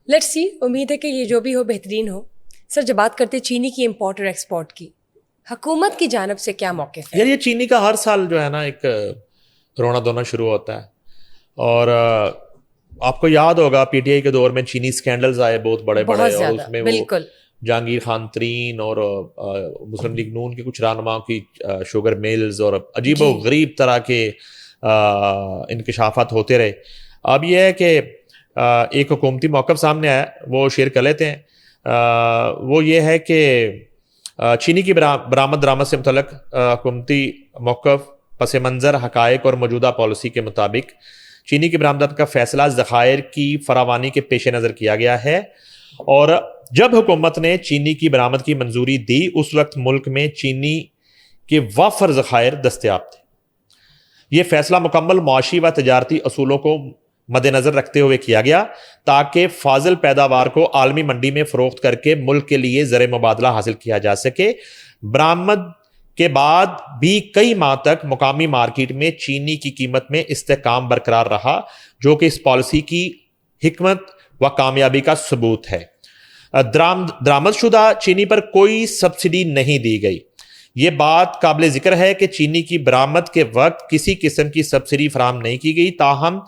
Let's see, امید ہے کہ یہ جو بھی ہو بہترین ہو. سر جب بات کرتے چینی کی امپورٹ اور ایکسپورٹ کی, حکومت کی جانب سے کیا موقف ہے؟ یار یہ چینی کا ہر سال جو ہے نا ایک رونا دھونا شروع ہوتا ہے. اور آپ کو یاد ہوگا پی ٹی آئی کے دور میں چینی اسکینڈلز آئے بہت بڑے بڑے, بہت اور زیادہ, اس میں وہ بالکل جہانگیر خان ترین اور مسلم لیگ نون کے کچھ رہنماؤں کی شوگر میلز اور عجیب و غریب طرح کے انکشافات ہوتے رہے. اب یہ ہے کہ ایک حکومتی موقف سامنے آیا, وہ شیئر کر لیتے ہیں. وہ یہ ہے کہ چینی کی برآمد درآمد سے متعلق حکومتی موقف پس منظر حقائق اور موجودہ پالیسی کے مطابق چینی کی برآمدات کا فیصلہ ذخائر کی فراوانی کے پیش نظر کیا گیا ہے. اور جب حکومت نے چینی کی برآمد کی منظوری دی اس وقت ملک میں چینی کے وافر ذخائر دستیاب تھے. یہ فیصلہ مکمل معاشی و تجارتی اصولوں کو مد نظر رکھتے ہوئے کیا گیا تاکہ فاضل پیداوار کو عالمی منڈی میں فروخت کر کے ملک کے لیے زر مبادلہ حاصل کیا جا سکے. برآمد کے بعد بھی کئی ماہ تک مقامی مارکیٹ میں چینی کی قیمت میں استحکام برقرار رہا, جو کہ اس پالیسی کی حکمت و کامیابی کا ثبوت ہے. درآمد شدہ چینی پر کوئی سبسڈی نہیں دی گئی. یہ بات قابل ذکر ہے کہ چینی کی برآمد کے وقت کسی قسم کی سبسڈی فراہم نہیں کی گئی, تاہم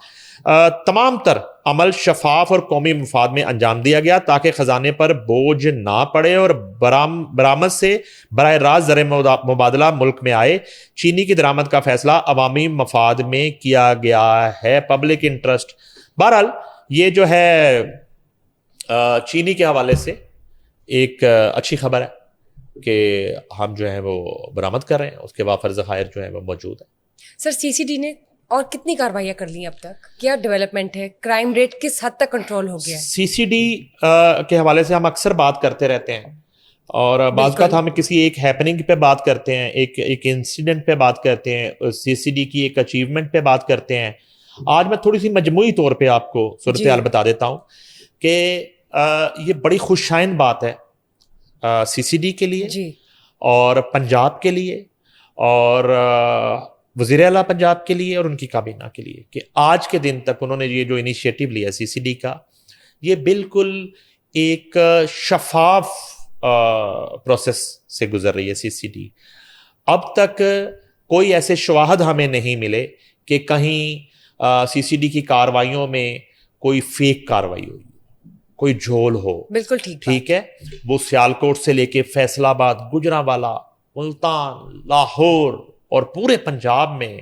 تمام تر عمل شفاف اور قومی مفاد میں انجام دیا گیا تاکہ خزانے پر بوجھ نہ پڑے اور برآمد سے براہ راست زر مبادلہ ملک میں آئے. چینی کی درآمد کا فیصلہ عوامی مفاد میں کیا گیا ہے, پبلک انٹرسٹ. بہرحال یہ جو ہے چینی کے حوالے سے ایک اچھی خبر ہے کہ ہم جو ہے وہ برآمد کر رہے ہیں, اس کے وافر ذخائر جو ہے وہ موجود ہیں. سر سی سی ڈی نے اور کتنی کاروائیاں کر لی اب تک؟ کیا ڈیولپمنٹ ہے؟ کرائم ریٹ کس حد تک کنٹرول ہو گیا ہے؟ سی سی ڈی کے حوالے سے ہم اکثر بات کرتے رہتے ہیں, اور بعض اوقات ہم کسی ایک ہیپننگ پہ بات کرتے ہیں, ایک انسیڈنٹ پہ بات کرتے ہیں, سی سی ڈی کی ایک اچیومنٹ پہ بات کرتے ہیں. آج میں تھوڑی سی مجموعی طور پہ آپ کو صورتحال بتا دیتا ہوں کہ یہ بڑی خوشائن بات ہے سی سی ڈی کے لیے اور پنجاب کے لیے اور وزیر اعلیٰ پنجاب کے لیے اور ان کی کابینہ کے لیے کہ آج کے دن تک انہوں نے یہ جو انیشیٹو لیا سی سی ڈی کا, یہ بالکل ایک شفاف پروسیس سے گزر رہی ہے سی سی ڈی. اب تک کوئی ایسے شواہد ہمیں نہیں ملے کہ کہیں سی سی ڈی کی کاروائیوں میں کوئی فیک کاروائی ہوئی, کوئی جھول ہو. بالکل ٹھیک ہے, وہ سیالکوٹ سے لے کے فیصل آباد, گجرانوالہ, ملتان, لاہور اور پورے پنجاب میں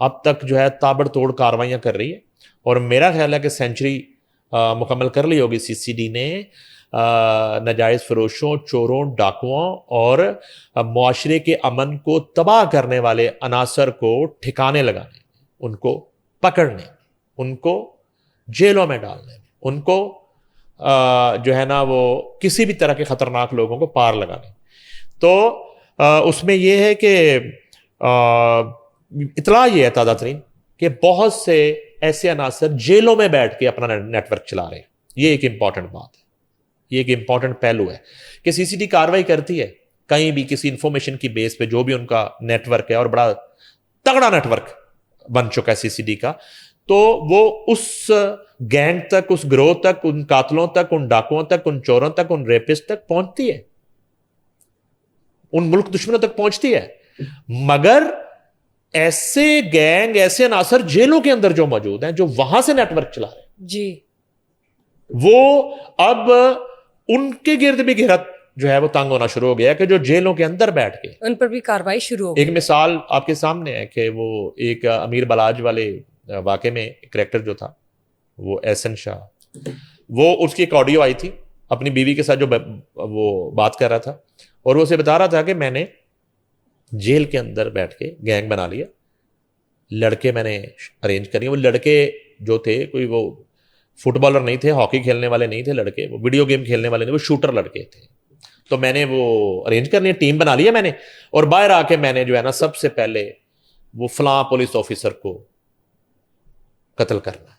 اب تک جو ہے تابڑ توڑ کاروائیاں کر رہی ہے. اور میرا خیال ہے کہ سینچری مکمل کر لی ہوگی سی سی ڈی نے ناجائز فروشوں, چوروں, ڈاکوؤں اور معاشرے کے امن کو تباہ کرنے والے عناصر کو ٹھکانے لگانے, ان کو پکڑنے, ان کو جیلوں میں ڈالنے, ان کو جو ہے نا وہ کسی بھی طرح کے خطرناک لوگوں کو پار لگانے. تو اس میں یہ ہے کہ اطلاع یہ ہے تازہ ترین کہ بہت سے ایسے عناصر جیلوں میں بیٹھ کے اپنا نیٹ ورک چلا رہے ہیں. یہ ایک امپورٹنٹ بات ہے, یہ ایک امپورٹنٹ پہلو ہے کہ سی سی ڈی کاروائی کرتی ہے کہیں بھی کسی انفارمیشن کی بیس پہ, جو بھی ان کا نیٹ ورک ہے, اور بڑا تگڑا نیٹ ورک بن چکا ہے سی سی ڈی کا, تو وہ اس گینگ تک, اس گروہ تک, ان قاتلوں تک, ان ڈاکوؤں تک, ان چوروں تک, ان ریپسٹ تک پہنچتی ہے, ان ملک دشمنوں تک پہنچتی ہے. مگر ایسے گینگ, ایسے عناصر جیلوں کے اندر جو موجود ہیں, جو وہاں سے نیٹ ورک چلا رہے ہیں, وہ اب ان کے گرد بھی گھیرت جو ہے وہ تنگ ہونا شروع ہو گیا کہ جو جیلوں کے اندر بیٹھ کے ان پر بھی کاروائی شروع ہو گئی. ایک مثال آپ کے سامنے ہے کہ وہ ایک امیر بلاج والے واقعے میں کریکٹر جو تھا وہ احسن شاہ, وہ اس کی ایک آڈیو آئی تھی اپنی بیوی کے ساتھ جو وہ بات کر رہا تھا, اور وہ اسے بتا رہا تھا کہ میں نے جیل کے اندر بیٹھ کے گینگ بنا لیا, لڑکے میں نے ارینج کر لیے. وہ لڑکے جو تھے کوئی وہ فٹ بالر نہیں تھے, ہاکی کھیلنے والے نہیں تھے لڑکے, وہ ویڈیو گیم کھیلنے والے نہیں, وہ شوٹر لڑکے تھے. تو میں نے وہ ارینج کر لیا, ٹیم بنا لیا میں نے, اور باہر آ کے میں نے جو ہے نا سب سے پہلے وہ فلاں پولیس آفیسر کو قتل کرنا.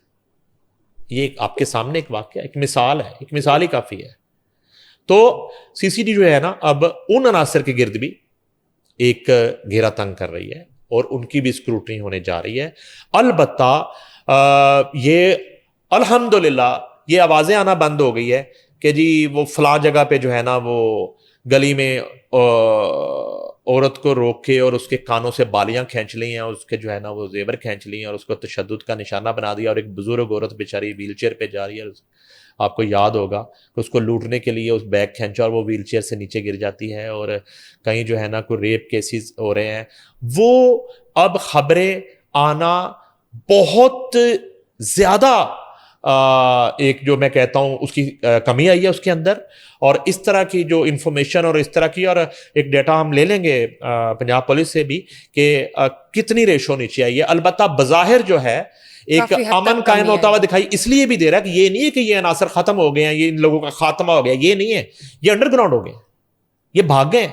یہ آپ کے سامنے ایک واقعہ, ایک مثال ہے, ایک مثال ہی کافی ہے. تو سی سی ڈی جو ہے نا اب ان عناصر کے گرد بھی ایک گھیرا تنگ کر رہی ہے اور ان کی بھی اسکروٹنی ہونے جا رہی ہے. البتہ یہ الحمدللہ یہ آوازیں آنا بند ہو گئی ہے کہ جی وہ فلاں جگہ پہ جو ہے نا وہ گلی میں عورت کو روک کے اور اس کے کانوں سے بالیاں کھینچ لی ہیں اور اس کے جو ہے نا وہ زیور کھینچ لی ہیں اور اس کو تشدد کا نشانہ بنا دیا اور ایک بزرگ عورت بیچاری ویل چیئر پہ جا رہی ہے. آپ کو یاد ہوگا کہ اس کو لوٹنے کے لیے اس بیگ کھینچا اور وہ ویل چیئر سے نیچے گر جاتی ہے اور کہیں جو ہے نا کوئی ریپ کیسز ہو رہے ہیں. وہ اب خبریں آنا بہت زیادہ ایک جو میں کہتا ہوں اس کی کمی آئی ہے اس کے اندر. اور اس طرح کی جو انفارمیشن اور اس طرح کی, اور ایک ڈیٹا ہم لے لیں گے پنجاب پولیس سے بھی کہ کتنی ریشو نیچے آئی ہے. البتہ بظاہر جو ہے ایک امن قائم ہوتا ہوا دکھائی اس لیے بھی دے رہا ہے کہ یہ نہیں ہے کہ یہ عناصر ختم ہو گئے ہیں, یہ ان لوگوں کا خاتمہ ہو گیا, یہ نہیں ہے. یہ انڈر گراؤنڈ ہو گئے, یہ بھاگ گئے,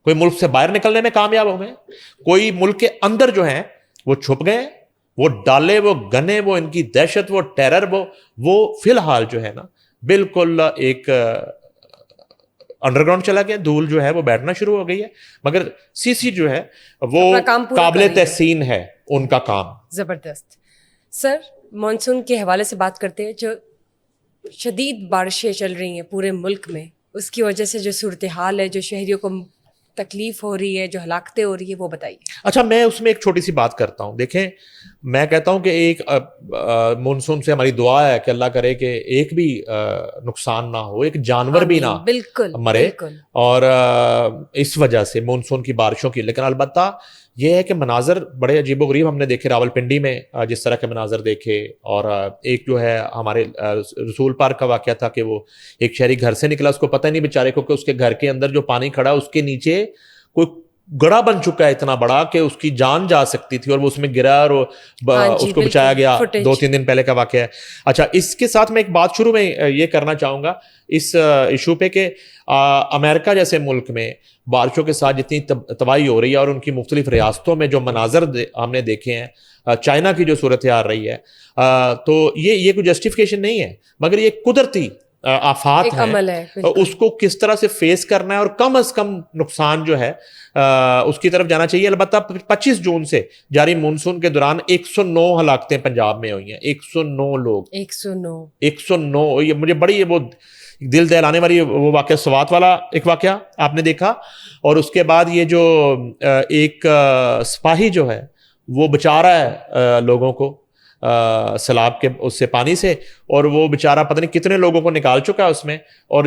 کوئی ملک سے باہر نکلنے میں کامیاب ہو گئے, کوئی ملک کے اندر جو ہیں وہ چھپ گئے, وہ ڈالے, وہ گنے, وہ ان کی دہشت, وہ ٹیرر, وہ فی الحال جو ہے نا بالکل ایک انڈر گراؤنڈ چلا گیا. دھول جو ہے وہ بیٹھنا شروع ہو گئی ہے, مگر سی سی جو ہے وہ قابل تحسین ہے ان کا کام. زبردست. سر مانسون کے حوالے سے بات کرتے ہیں. جو شدید بارشیں چل رہی ہیں پورے ملک میں, اس کی وجہ سے جو صورتحال ہے, جو شہریوں کو تکلیف ہو رہی ہے, جو ہلاکتیں ہو رہی ہے, وہ بتائیے. اچھا, میں اس میں ایک چھوٹی سی بات کرتا ہوں. دیکھیں, میں کہتا ہوں کہ ایک مونسون سے ہماری دعا ہے کہ اللہ کرے کہ ایک بھی نقصان نہ ہو, ایک جانور بھی نہ مرے اور اس وجہ سے مونسون کی بارشوں کی. لیکن البتہ یہ ہے کہ مناظر بڑے عجیب و غریب ہم نے دیکھے راول پنڈی میں, جس طرح کے مناظر دیکھے. اور ایک جو ہے ہمارے رسول پارک کا واقعہ تھا کہ وہ ایک شہری گھر سے نکلا, اس کو پتہ نہیں بیچارے کو کہ اس کے گھر کے اندر جو پانی کھڑا اس کے نیچے کوئی گڑا بن چکا ہے اتنا بڑا کہ اس کی جان جا سکتی تھی, اور وہ اس میں گرا اور اس کو بچایا گیا. 2-3 دن پہلے کا واقعہ ہے. اچھا, اس کے ساتھ میں ایک بات شروع میں یہ کرنا چاہوں گا اس ایشو پہ کہ امریکہ جیسے ملک میں بارشوں کے ساتھ جتنی تباہی ہو رہی ہے اور ان کی مختلف ریاستوں میں جو مناظر ہم نے دیکھے ہیں, چائنا کی جو صورتحال رہی ہے, تو یہ کوئی جسٹیفیکیشن نہیں ہے, مگر یہ قدرتی آفات ہیں. اس کو کس طرح سے فیس کرنا ہے اور کم از کم نقصان جو ہے اس کی طرف جانا چاہیے. البتہ 25 جون سے جاری مونسون کے دوران 109 ہلاکتیں پنجاب میں ہوئی ہیں. 109 لوگ, 109. یہ مجھے بڑی وہ دل دہلانے والی وہ واقعہ سوات والا ایک واقعہ آپ نے دیکھا, اور اس کے بعد یہ جو ایک سپاہی جو ہے وہ بچا رہا ہے لوگوں کو سیلاب کے اس سے پانی سے, اور وہ بیچارہ پتہ نہیں کتنے لوگوں کو نکال چکا ہے اس میں, اور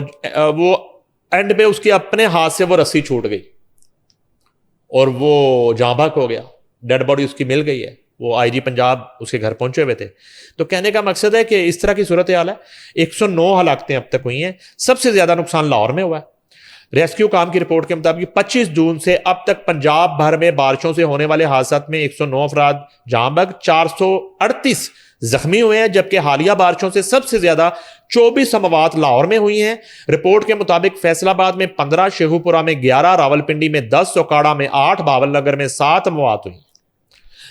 وہ اینڈ پہ اس کے اپنے ہاتھ سے وہ رسی چھوٹ گئی اور وہ جاں بحق ہو گیا. ڈیڈ باڈی اس کی مل گئی ہے. وہ آئی جی پنجاب اس کے گھر پہنچے ہوئے تھے. تو کہنے کا مقصد ہے کہ اس طرح کی صورتحال ہے. 109 ہلاکتیں اب تک ہوئی ہیں. سب سے زیادہ نقصان لاہور میں ہوا ہے. ریسکیو کام کی رپورٹ کے مطابق 25 جون سے اب تک پنجاب بھر میں بارشوں سے ہونے والے حادثات میں 109 افراد جاں بحق, 438 زخمی ہوئے ہیں, جبکہ حالیہ بارشوں سے سب سے زیادہ 24 اموات لاہور میں ہوئی ہیں. رپورٹ کے مطابق فیصل آباد میں 15, شیخو پورہ میں 11, راولپنڈی میں 10, اوکاڑا میں 8, بھاول نگر میں 7 اموات ہوئی,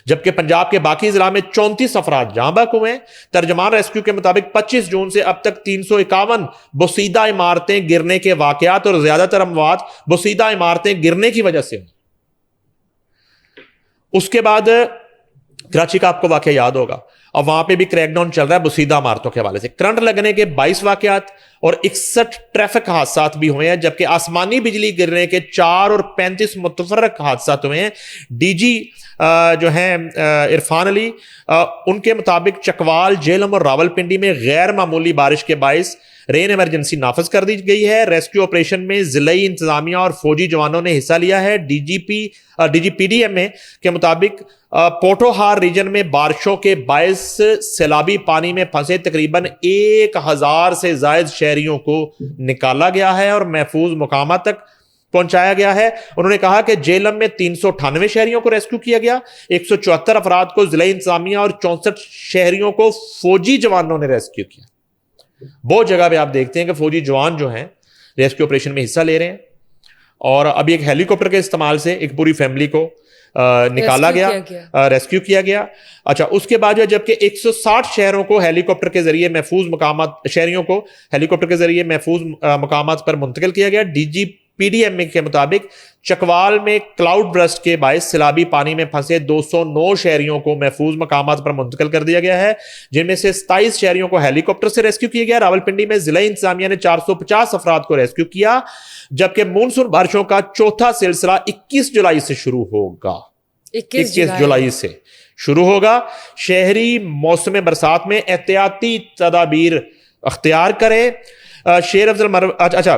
جبکہ پنجاب کے باقی ضلع میں 34 افراد جاں بحق ہوئے ہیں. ترجمان ریسکیو کے مطابق 25 جون سے اب تک 351 بوسیدہ عمارتیں گرنے کے واقعات اور زیادہ تر اموات بوسیدہ عمارتیں گرنے کی وجہ سے ہوئی. اس کے بعد کراچی کا آپ کو واقعہ یاد ہوگا, اور وہاں پہ بھی کریک ڈاؤن چل رہا ہے بوسیدہ عمارتوں کے حوالے سے. کرنٹ لگنے کے 22 واقعات اور 61 ٹریفک حادثات بھی ہوئے ہیں, جبکہ آسمانی بجلی گرنے کے 4 اور 35 متفرق حادثات ہوئے ہیں. ڈی جی جو ہیں عرفان علی, ان کے مطابق چکوال, جیلم اور راولپنڈی میں غیر معمولی بارش کے باعث رین ایمرجنسی نافذ کر دی گئی ہے. ریسکیو آپریشن میں ضلعی انتظامیہ اور فوجی جوانوں نے حصہ لیا ہے. D G P D M کے مطابق پوٹوہار ریجن میں بارشوں کے باعث سیلابی پانی میں پھنسے تقریباً 1000 سے زائد شہریوں کو نکالا گیا ہے اور محفوظ مقامات تک پہنچایا گیا ہے. انہوں نے کہا کہ جیلم میں 398 شہریوں کو ریسکیو کیا گیا, 174 افراد کو ضلعی انتظامیہ اور 64 شہریوں کو فوجی جوانوں نے ریسکیو کیا. بہت جگہ پہ آپ دیکھتے ہیں کہ فوجی جوان جو ہیں ریسکیو آپریشن میں حصہ لے رہے ہیں, اور ابھی ایک ہیلی کاپٹر کے استعمال سے ایک پوری فیملی کو نکالا گیا, ریسکیو کیا گیا. اچھا, اس کے بعد جو ہے جبکہ 160 شہروں کو ہیلی کاپٹر کے ذریعے محفوظ مقامات شہریوں کو ہیلی کاپٹر کے ذریعے محفوظ مقامات پر منتقل کیا گیا. ڈی جی PDM کے مطابق چکوال میں کلاؤڈ برسٹ کے باعث سیلابی پانی میں پھنسے 209 شہریوں کو محفوظ مقامات پر منتقل کر دیا گیا ہے، جن میں سے 27 شہریوں کو ہیلی کاپٹر سے ریسکیو کیا گیا۔ راولپنڈی میں ضلعی انتظامیہ نے 450 افراد کو ریسکیو کیا، جبکہ مونسون بارشوں کا چوتھا سلسلہ 21 جولائی سے شروع ہوگا۔ 21 جولائی سے شروع ہوگا۔ شہری موسم برسات میں احتیاطی تدابیر اختیار کریں۔ شیر افضل اچھا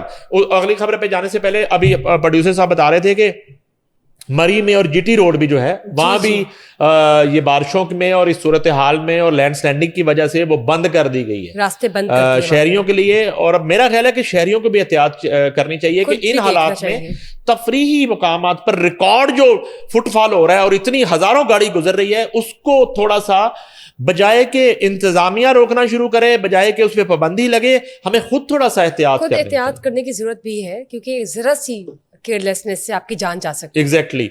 اگلی خبر پہ جانے سے پہلے ابھی پروڈیوسر صاحب بتا رہے تھے کہ مری میں اور جی ٹی روڈ بھی جو ہے وہاں بھی یہ بارشوں میں اور اس صورتحال میں اور لینڈ سلائڈنگ کی وجہ سے وہ بند کر دی گئی ہے، راستے بند کر دیے شہریوں کے لیے۔ اور اب میرا خیال ہے کہ شہریوں کو بھی احتیاط کرنی چاہیے کہ ان حالات میں تفریحی مقامات پر ریکارڈ جو فٹ فال ہو رہا ہے اور اتنی ہزاروں گاڑی گزر رہی ہے، اس کو تھوڑا سا بجائے کہ انتظامیہ روکنا شروع کرے، بجائے کہ اس پہ پابندی لگے، ہمیں خود تھوڑا سا احتیاط کرنے کی ضرورت بھی ہے، کیونکہ ذرا سی کیئرلیسنس سے آپ کی جان جا سکتی ہے۔ ایگزیکٹلی